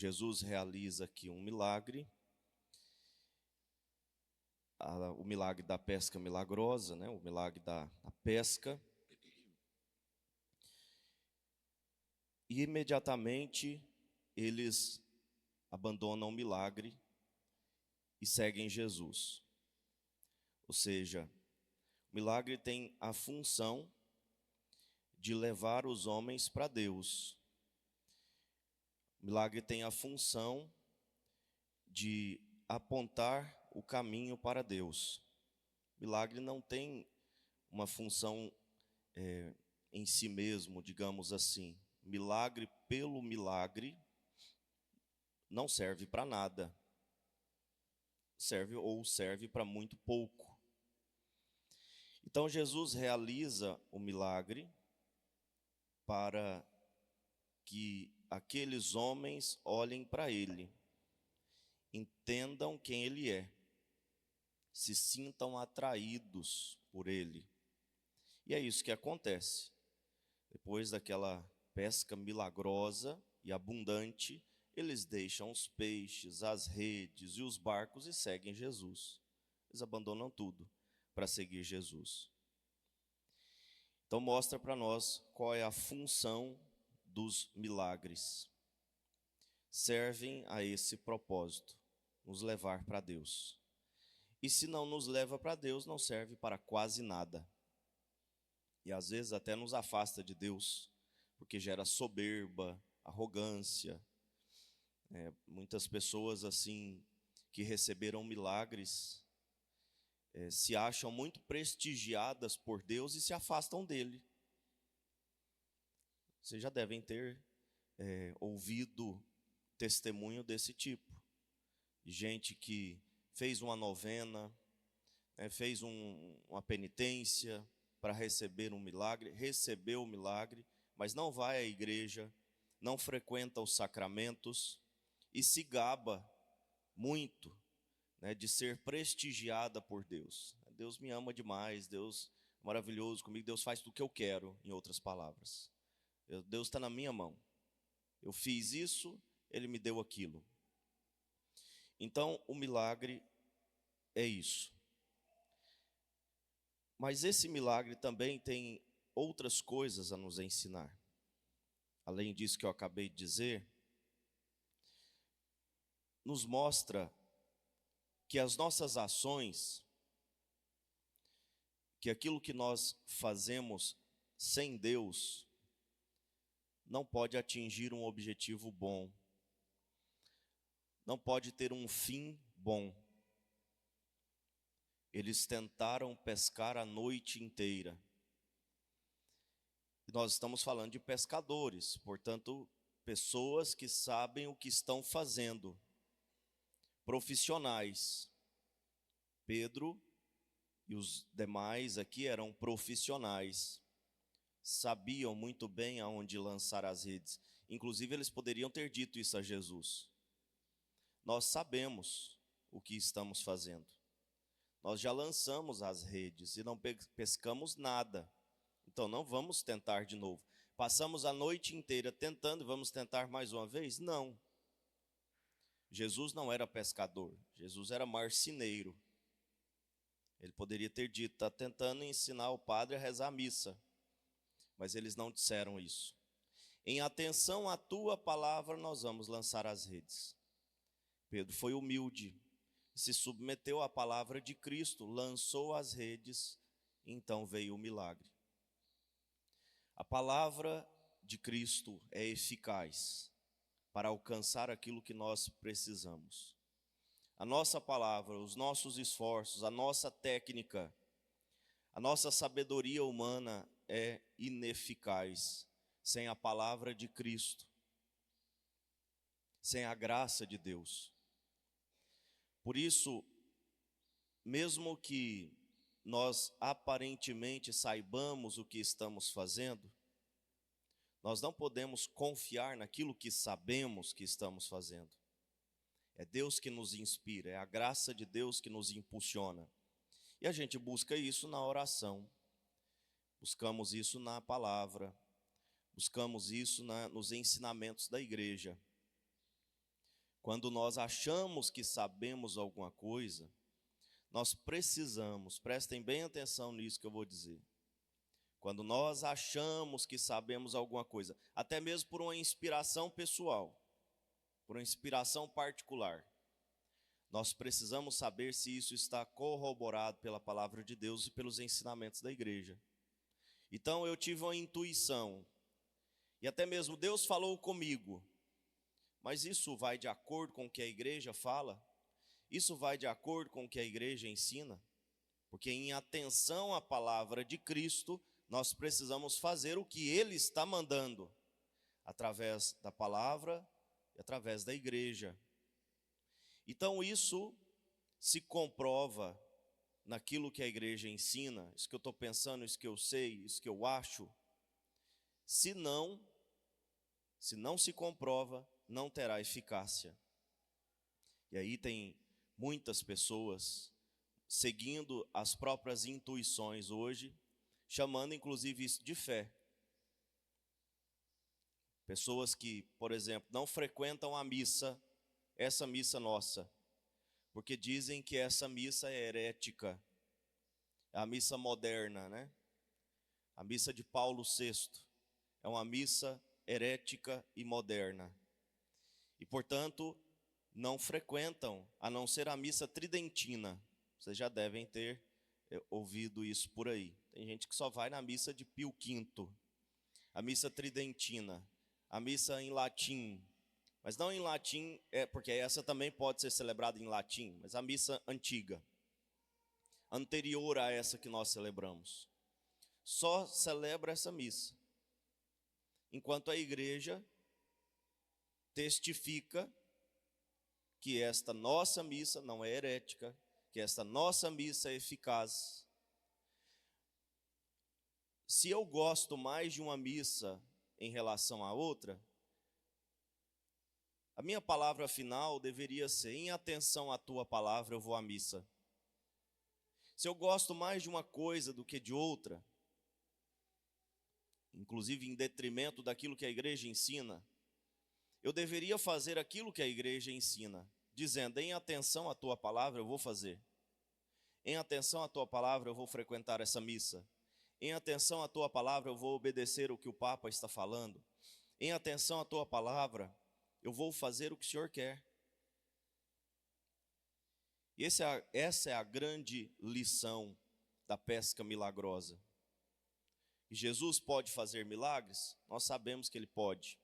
Jesus realiza aqui um milagre, o milagre da pesca milagrosa, né? O milagre da pesca. E imediatamente eles abandonam o milagre e seguem Jesus. Ou seja, o milagre tem a função de levar os homens para Deus. O milagre tem a função de apontar o caminho para Deus. O milagre não tem uma função em si mesmo, digamos assim. Milagre pelo milagre não serve para nada. Serve para muito pouco. Então Jesus realiza o milagre para que aqueles homens olhem para ele, entendam quem ele é, se sintam atraídos por ele. E é isso que acontece. Depois daquela pesca milagrosa e abundante, eles deixam os peixes, as redes e os barcos e seguem Jesus. Eles abandonam tudo para seguir Jesus. Então mostra para nós qual é a função dos milagres. Servem a esse propósito, nos levar para Deus. E se não nos leva para Deus, não serve para quase nada. E às vezes até nos afasta de Deus, porque gera soberba, arrogância. Muitas pessoas assim que receberam milagres se acham muito prestigiadas por Deus e se afastam dele. Vocês já devem ter ouvido testemunho desse tipo. De gente que fez uma novena, fez uma penitência para receber um milagre, recebeu o milagre, mas não vai à igreja, não frequenta os sacramentos e se gaba muito, de ser prestigiada por Deus. Deus me ama demais, Deus é maravilhoso comigo, Deus faz tudo o que eu quero, em outras palavras. Deus está na minha mão. Eu fiz isso, Ele me deu aquilo. Então, o milagre é isso. Mas esse milagre também tem outras coisas a nos ensinar. Além disso que eu acabei de dizer, nos mostra que as nossas ações, que aquilo que nós fazemos sem Deus, não pode atingir um objetivo bom, não pode ter um fim bom. Eles tentaram pescar a noite inteira. E nós estamos falando de pescadores, portanto, pessoas que sabem o que estão fazendo, profissionais. Pedro e os demais aqui eram profissionais, sabiam muito bem aonde lançar as redes. Inclusive, eles poderiam ter dito isso a Jesus. Nós sabemos o que estamos fazendo. Nós já lançamos as redes e não pescamos nada. Então não vamos tentar de novo. Passamos a noite inteira tentando e vamos tentar mais uma vez? Não. Jesus não era pescador, Jesus era marceneiro. Ele poderia ter dito, está tentando ensinar o padre a rezar a missa. Mas eles não disseram isso. Em atenção à tua palavra, nós vamos lançar as redes. Pedro foi humilde, se submeteu à palavra de Cristo, lançou as redes, então veio o milagre. A palavra de Cristo é eficaz para alcançar aquilo que nós precisamos. A nossa palavra, os nossos esforços, a nossa técnica, a nossa sabedoria humana é ineficaz sem a palavra de Cristo, sem a graça de Deus. Por isso, mesmo que nós aparentemente saibamos o que estamos fazendo, nós não podemos confiar naquilo que sabemos que estamos fazendo. É Deus que nos inspira, é a graça de Deus que nos impulsiona. E a gente busca isso na oração, buscamos isso na palavra, buscamos isso nos ensinamentos da igreja. Quando nós achamos que sabemos alguma coisa, nós precisamos, prestem bem atenção nisso que eu vou dizer. Quando nós achamos que sabemos alguma coisa, até mesmo por uma inspiração pessoal, por uma inspiração particular, nós precisamos saber se isso está corroborado pela palavra de Deus e pelos ensinamentos da igreja. Então eu tive uma intuição, e até mesmo Deus falou comigo, mas isso vai de acordo com o que a igreja fala? Isso vai de acordo com o que a igreja ensina? Porque em atenção à palavra de Cristo, nós precisamos fazer o que Ele está mandando, através da palavra e através da igreja. Então isso se comprova naquilo que a igreja ensina, isso que eu estou pensando, isso que eu sei, isso que eu acho. Se não se comprova, não terá eficácia. E aí tem muitas pessoas seguindo as próprias intuições hoje, chamando inclusive isso de fé. Pessoas que, por exemplo, não frequentam a missa, essa missa nossa, porque dizem que essa missa é herética, é a missa moderna, né? A missa de Paulo VI é uma missa herética e moderna. E, portanto, não frequentam, a não ser a missa tridentina. Vocês já devem ter ouvido isso por aí. Tem gente que só vai na missa de Pio V, a missa tridentina, a missa em latim. Mas não em latim, porque essa também pode ser celebrada em latim, mas a missa antiga, anterior a essa que nós celebramos. Só celebra essa missa, enquanto a igreja testifica que esta nossa missa não é herética, que esta nossa missa é eficaz. Se eu gosto mais de uma missa em relação à outra, a minha palavra final deveria ser: em atenção à tua palavra eu vou à missa. Se eu gosto mais de uma coisa do que de outra, inclusive em detrimento daquilo que a igreja ensina, eu deveria fazer aquilo que a igreja ensina, dizendo: em atenção à tua palavra eu vou fazer. Em atenção à tua palavra eu vou frequentar essa missa. Em atenção à tua palavra eu vou obedecer o que o Papa está falando. Em atenção à tua palavra eu vou fazer o que o Senhor quer. E essa é a grande lição da pesca milagrosa. E Jesus pode fazer milagres? Nós sabemos que Ele pode.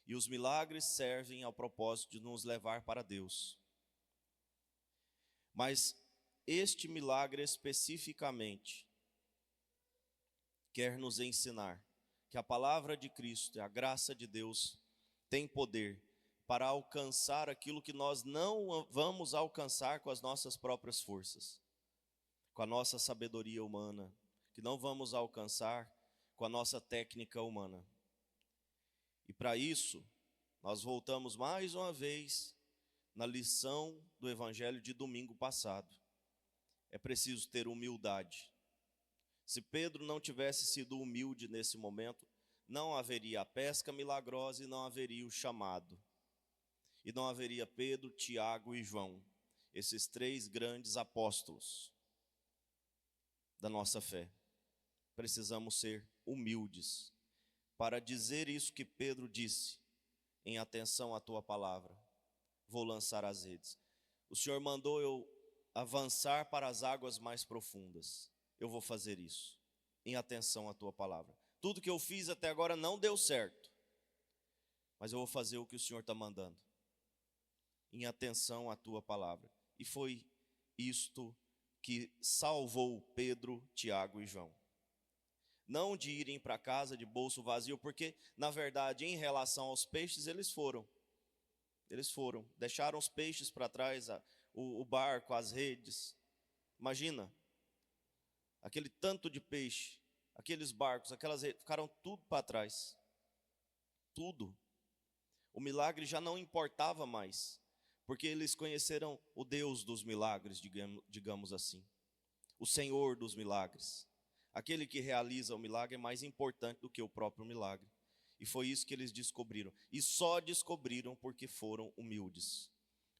E os milagres servem ao propósito de nos levar para Deus. Mas este milagre especificamente quer nos ensinar que a palavra de Cristo e a graça de Deus tem poder para alcançar aquilo que nós não vamos alcançar com as nossas próprias forças, com a nossa sabedoria humana, que não vamos alcançar com a nossa técnica humana. E para isso, nós voltamos mais uma vez na lição do evangelho de domingo passado. É preciso ter humildade. Se Pedro não tivesse sido humilde nesse momento, não haveria a pesca milagrosa e não haveria o chamado. E não haveria Pedro, Tiago e João, esses três grandes apóstolos da nossa fé. Precisamos ser humildes para dizer isso que Pedro disse: em atenção à tua palavra, vou lançar as redes. O Senhor mandou eu avançar para as águas mais profundas. Eu vou fazer isso, em atenção à tua palavra. Tudo que eu fiz até agora não deu certo, mas eu vou fazer o que o Senhor está mandando, em atenção à tua palavra. E foi isto que salvou Pedro, Tiago e João. Não de irem para casa de bolso vazio, porque, na verdade, em relação aos peixes, eles foram, deixaram os peixes para trás, o barco, as redes. Imagina, aquele tanto de peixe, aqueles barcos, aquelas redes, ficaram tudo para trás. Tudo. O milagre já não importava mais, porque eles conheceram o Deus dos milagres, digamos assim. O Senhor dos milagres. Aquele que realiza o milagre é mais importante do que o próprio milagre. E foi isso que eles descobriram. E só descobriram porque foram humildes.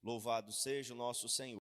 Louvado seja o nosso Senhor.